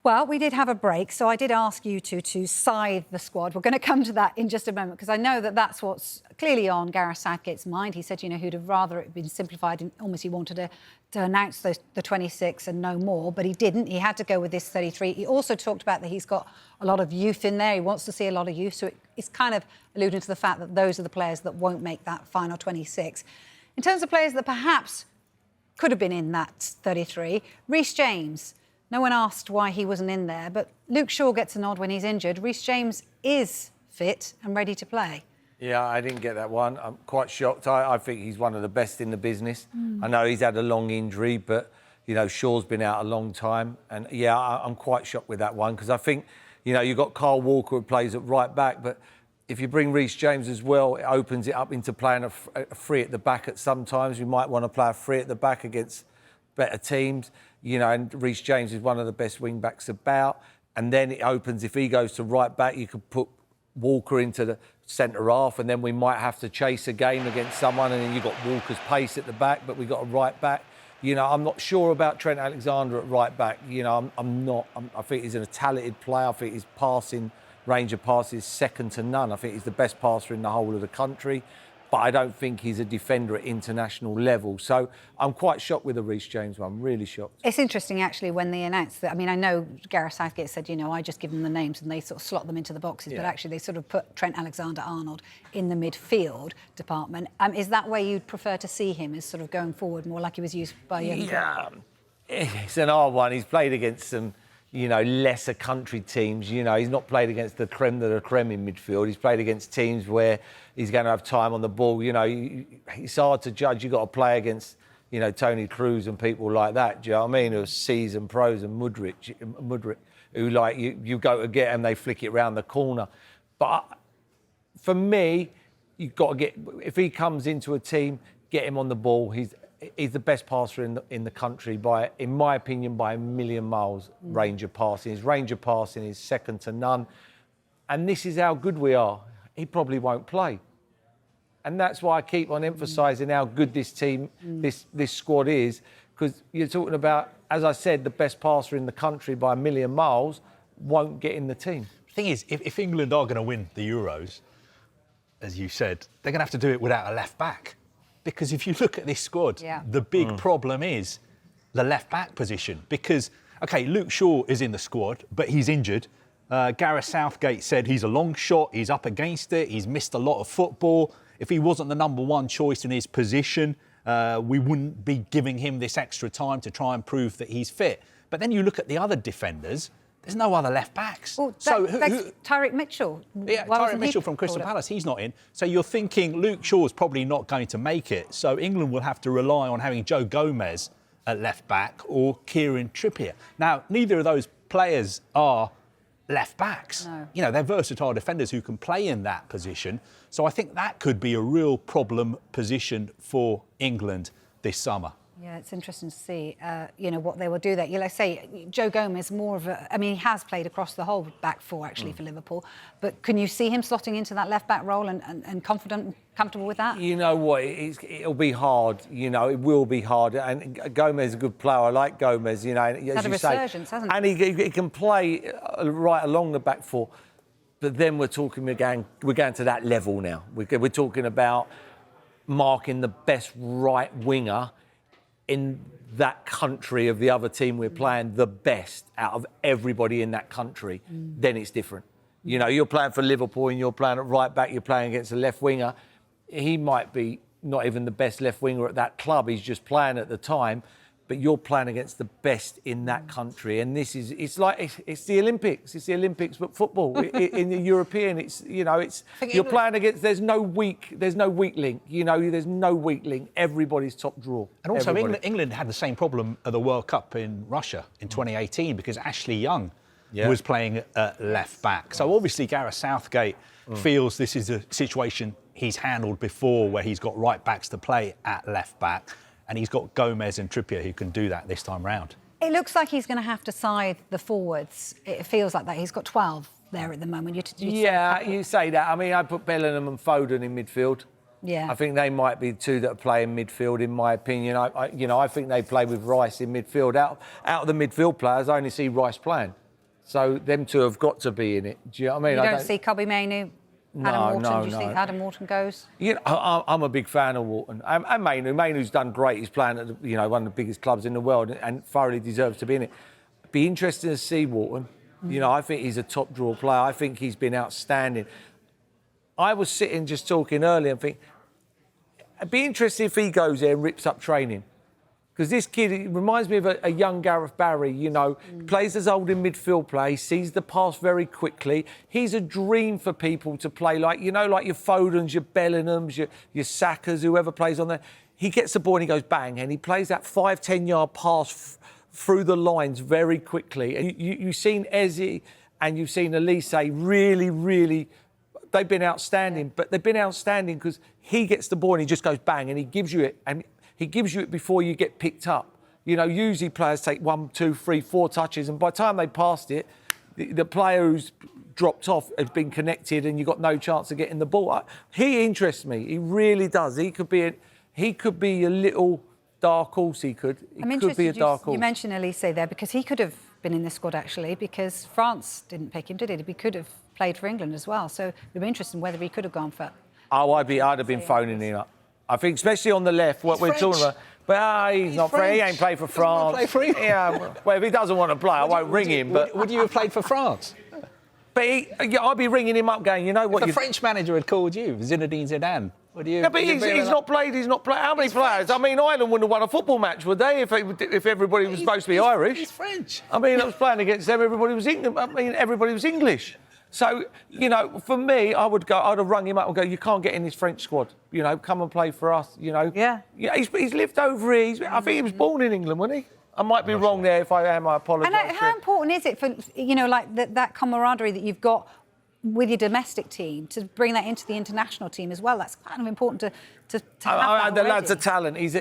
Well, we did have a break, so I did ask you to scythe the squad. We're going to come to that in just a moment, because I know that that's what's clearly on Gareth Southgate's mind. He said, you know, he'd have rather it been simplified, and almost he wanted to announce the 26 and no more, but he didn't. He had to go with this 33. He also talked about that he's got a lot of youth in there. He wants to see a lot of youth, so it's kind of alluding to the fact that those are the players that won't make that final 26. In terms of players that perhaps could have been in that 33, Reece James. No one asked why he wasn't in there, but Luke Shaw gets a nod when he's injured. Reece James is fit and ready to play. Yeah, I didn't get that one. I'm quite shocked. I think he's one of the best in the business. I know he's had a long injury, but, you know, Shaw's been out a long time. And, yeah, I'm quite shocked with that one, because I think, you know, you've got Kyle Walker who plays at right back, but if you bring Reece James as well, it opens it up into playing a free at the back at some times. You might want to play a free at the back against better teams, you know, and Reece James is one of the best wing-backs about. And then it opens, if he goes to right back, you could put Walker into the centre half, and then we might have to chase a game against someone, and then you've got Walker's pace at the back, but we've got a right back. You know, I'm not sure about Trent Alexander at right back. You know, I think he's a talented player. I think his passing, range of passes is second to none. I think he's the best passer in the whole of the country, but I don't think he's a defender at international level. So I'm quite shocked with the Reece James one, really shocked. It's interesting, actually, when they announced that. I mean, I know Gareth Southgate said, you know, I just give them the names and they sort of slot them into the boxes, but actually they sort of put Trent Alexander-Arnold in the midfield department. Is that where you'd prefer to see him, as sort of going forward, more like he was used by you? Yeah, it's an hard one. He's played against some, you know, lesser country teams. You know, he's not played against the creme de la creme in midfield. He's played against teams where he's going to have time on the ball. You know, it's hard to judge. You've got to play against, you know, Tony Cruz and people like that. Do you know what I mean? Who are seasoned pros, and Mudryk, who, like, you go to get him, they flick it round the corner. But for me, you've got to get, if he comes into a team, get him on the ball. He's the best passer in the country by, in my opinion, by a million miles. Range of passing. His range of passing is second to none. And this is how good we are. He probably won't play. And that's why I keep on emphasising how good this team, this squad is, because you're talking about, as I said, the best passer in the country by a million miles won't get in the team. The thing is, if England are going to win the Euros, as you said, they're going to have to do it without a left back. Because if you look at this squad, the big problem is the left-back position. Because, OK, Luke Shaw is in the squad, but he's injured. Gareth Southgate said he's a long shot, he's up against it, he's missed a lot of football. If he wasn't the number one choice in his position, we wouldn't be giving him this extra time to try and prove that he's fit. But then you look at the other defenders, there's no other left-backs. Well, that's Tyreek Mitchell. Yeah, Tyreek Mitchell from Crystal Palace, he's not in. So you're thinking Luke Shaw's probably not going to make it. So England will have to rely on having Joe Gomez at left-back or Kieran Trippier. Now, neither of those players are left-backs. No. You know, they're versatile defenders who can play in that position. So I think that could be a real problem position for England this summer. Yeah, it's interesting to see, you know, what they will do there. You know, say Joe Gomez, more of a... I mean, he has played across the whole back four, actually, for Liverpool. But can you see him slotting into that left-back role and confident and comfortable with that? You know what? It'll be hard. You know, it will be hard. And Gomez is a good player. I like Gomez, you know. As He's had a resurgence, hasn't he? And he can play right along the back four. But then we're going to that level now. We're talking about marking the best right winger in that country of the other team we're playing, the best out of everybody in that country, then it's different. You know, you're playing for Liverpool and you're playing at right back, you're playing against a left winger. He might be not even the best left winger at that club, he's just playing at the time, but you're playing against the best in that country. And this is, it's the Olympics. It's the Olympics, but football. In the European, it's, you know, it's, you're playing against, there's no weak link. You know, there's no weak link. Everybody's top draw. And also, England had the same problem at the World Cup in Russia in 2018 because Ashley Young was playing left back. So obviously, Gareth Southgate feels this is a situation he's handled before where he's got right backs to play at left back. And he's got Gomez and Trippier who can do that this time round. It looks like he's going to have to side the forwards. It feels like that. He's got 12 there at the moment. You say that. I mean, I put Bellingham and Foden in midfield. Yeah. I think they might be two that play in midfield, in my opinion. I think they play with Rice in midfield. Out of the midfield players, I only see Rice playing. So them two have got to be in it. Do you know what I mean? You don't see Kobbie Mainoo, Adam Wharton. Do you think Adam Wharton goes? You know, I'm a big fan of Wharton and Mainoo. Mainoo's done great. He's playing at one of the biggest clubs in the world and thoroughly deserves to be in it. Be interesting to see Wharton. You know, I think he's a top draw player. I think he's been outstanding. I was sitting just talking earlier and think, it'd be interesting if he goes there and rips up training. Because this kid, he reminds me of a young Gareth Barry, you know, plays as old in midfield play, sees the pass very quickly. He's a dream for people to play like, you know, like your Fodens, your Bellinghams, your Sakas, whoever plays on there. He gets the ball and he goes bang, and he plays that 5-10 yard pass through the lines very quickly. And you've seen Eze and you've seen Elise really, they've been outstanding, but they've been outstanding because he gets the ball and he just goes bang and he gives you it. And he gives you it before you get picked up. You know, usually players take 1, 2, 3, 4 touches, and by the time they passed it, the player who's dropped off has been connected, and you've got no chance of getting the ball. He interests me. He really does. He could be a little dark horse. He could be a dark horse. You mentioned Elise there because he could have been in the squad actually because France didn't pick him, did it? He could have played for England as well. So it'd be interesting whether he could have gone for. Oh, I'd have been phoning him up. I think, especially on the left, what we're talking about. But he's not French. He ain't played for France. Play for England. Yeah, well, if he doesn't want to play, I won't ring him. But would you have played for France? But I'd be ringing him up, going, you know what? If the French manager had called you, Zinedine Zidane, would you? No, but he's not played. He's not played. How many players? French. I mean, Ireland wouldn't have won a football match, would they? If everybody was supposed to be Irish. He's French. I mean, I was playing against them. Everybody was English. I mean, everybody was English. So, you know, for me, I'd have rung him up and go, you can't get in this French squad. You know, come and play for us, you know. Yeah. He's lived over here. I think he was born in England, wasn't he? I might be wrong there. If I am, I apologise. And how important is it for, you know, like that camaraderie that you've got with your domestic team to bring that into the international team as well? That's kind of important to have that the lad's a talent. He's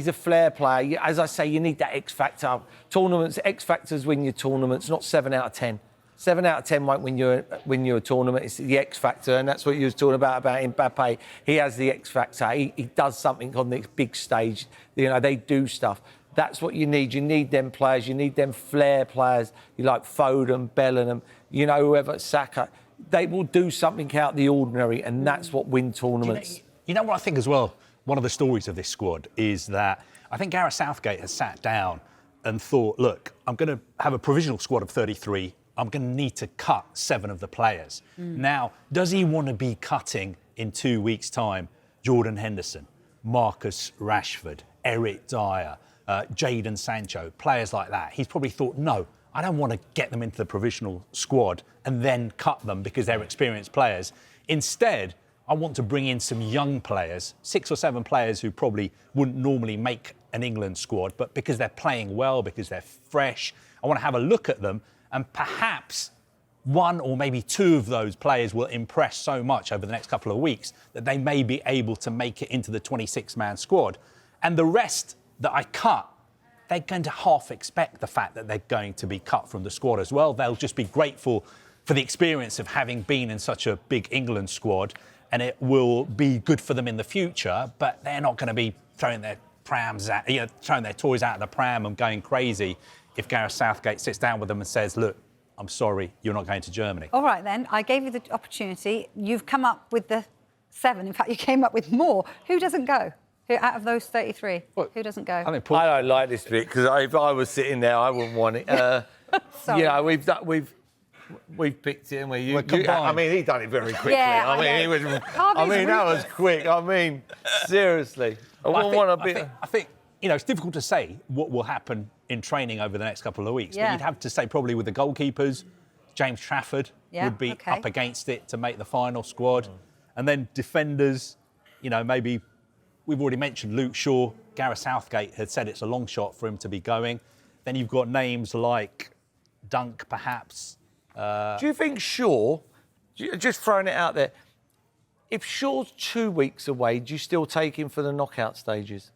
a flair player. As I say, you need that X factor. Tournaments, X factors win your tournaments, not 7 out of 10. 7 out of 10 won't win you a tournament. It's the X factor, and that's what you was talking about Mbappe. He has the X factor. He does something on the big stage. You know, they do stuff. That's what you need. You need them players. You need them flair players. You like Foden, Bellingham, you know, whoever, Saka. They will do something out of the ordinary, and that's what win tournaments. You know what I think as well? One of the stories of this squad is that I think Gareth Southgate has sat down and thought, look, I'm going to have a provisional squad of 33. I'm going to need to cut 7 of the players. Now, does he want to be cutting in 2 weeks' time Jordan Henderson, Marcus Rashford, Eric Dyer, Jadon Sancho, players like that? He's probably thought, no, I don't want to get them into the provisional squad and then cut them because they're experienced players. Instead, I want to bring in some young players, 6 or 7 players who probably wouldn't normally make an England squad, but because they're playing well, because they're fresh, I want to have a look at them. And perhaps 1 or maybe 2 of those players will impress so much over the next couple of weeks that they may be able to make it into the 26-man squad. And the rest that I cut, they're going to half expect the fact that they're going to be cut from the squad as well. They'll just be grateful for the experience of having been in such a big England squad, and it will be good for them in the future, but they're not going to be throwing their throwing their toys out of the pram and going crazy if Gareth Southgate sits down with them and says, look, I'm sorry, you're not going to Germany. All right, then. I gave you the opportunity. You've come up with the 7. In fact, you came up with more. Who doesn't go? Out of those 33, who doesn't go? I don't like this bit because if I was sitting there, I wouldn't want it. Sorry. Yeah, we've picked it, and I mean, he done it very quickly. Yeah, I mean, that was quick. I mean, seriously. I think, you know, it's difficult to say what will happen in training over the next couple of weeks. Yeah. But you'd have to say probably with the goalkeepers, James Trafford would be up against it to make the final squad. And then defenders, you know, maybe we've already mentioned Luke Shaw. Gareth Southgate had said it's a long shot for him to be going. Then you've got names like Dunk, perhaps. Do you think Shaw, just throwing it out there, if Shaw's 2 weeks away, do you still take him for the knockout stages?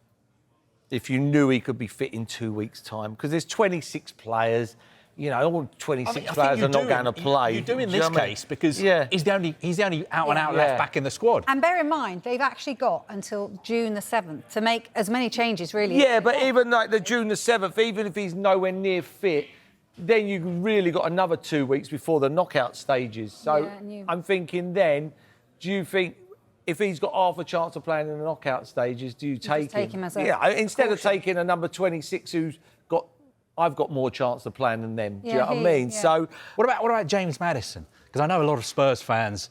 If you knew he could be fit in 2 weeks' time? Because there's 26 players. You know, all 26 players are not going to play. You do in this case because he's the only out-and-out left back in the squad. And bear in mind, they've actually got until June the 7th to make as many changes, really. Yeah, but even like the June the 7th, even if he's nowhere near fit, then you've really got another 2 weeks before the knockout stages. So I'm thinking then, do you think if he's got half a chance of playing in the knockout stages, do you take him? As a instead of caution. taking a number 26 I've got more chance of playing than them. Do you know what I mean? Yeah. So what about James Madison? Because I know a lot of Spurs fans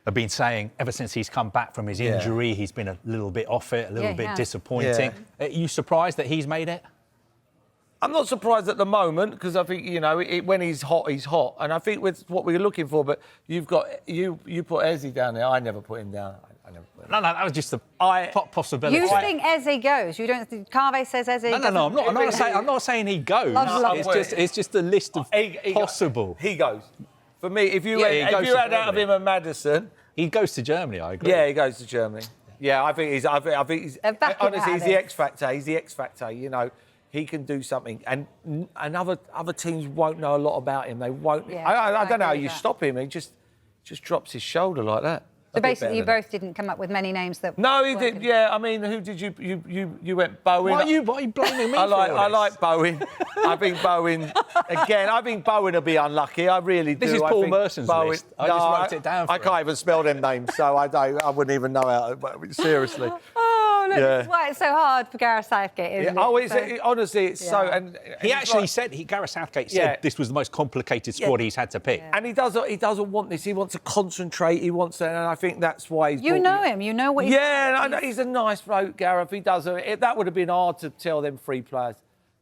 have been saying ever since he's come back from his injury, he's been a little bit off it, a little bit disappointing. Are you surprised that he's made it? I'm not surprised at the moment because I think, when he's hot, he's hot. And I think with what we're looking for, but you put Eze down there. I never put him down. I never put him down. No, that was just a possibility. You think Eze goes? You don't think Kaveh says Eze goes? No, I'm not saying he goes. It's just a list of possible. He goes. For me, if you had out of him a Madison, he goes to Germany. I agree. Yeah, he goes to Germany. Yeah, I think he's honestly, he's the X factor. He's the X factor. He can do something, and other teams won't know a lot about him. They won't. I don't know how you stop him. He just drops his shoulder like that. So basically, you both didn't come up with many names that. No, he did. Yeah, I mean, who did you went Bowen? Why are you blaming me? I like Bowen. I think Bowen again. I think Bowen will be unlucky. I really do. This is Paul Merson's list. I just wrote it down. I can't even spell them names, so I wouldn't even know how. Seriously. Oh, look, that's why it's so hard for Gareth Southgate, isn't it? Honestly, it's so. And he actually said, Gareth Southgate said this was the most complicated squad he's had to pick. Yeah. And he doesn't want this. He wants to concentrate. He wants to, and I think that's why he's. You know him. You know what he's. Yeah, I know he's a nice bloke, Gareth. He does. That would have been hard to tell them three players,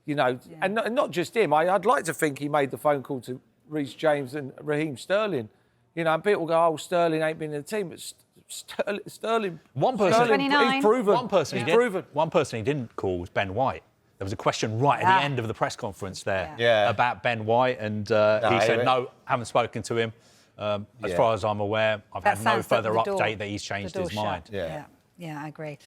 and not just him. I'd like to think he made the phone call to Reece James and Raheem Sterling. And people go, "Oh, Sterling ain't been in the team," but Sterling. One person, 29. He's proven. One person he didn't call was Ben White. There was a question right at the end of the press conference there about Ben White, and he said, "No, haven't spoken to him. As far as I'm aware, I've had no further update that he's changed his mind." Yeah, I agree.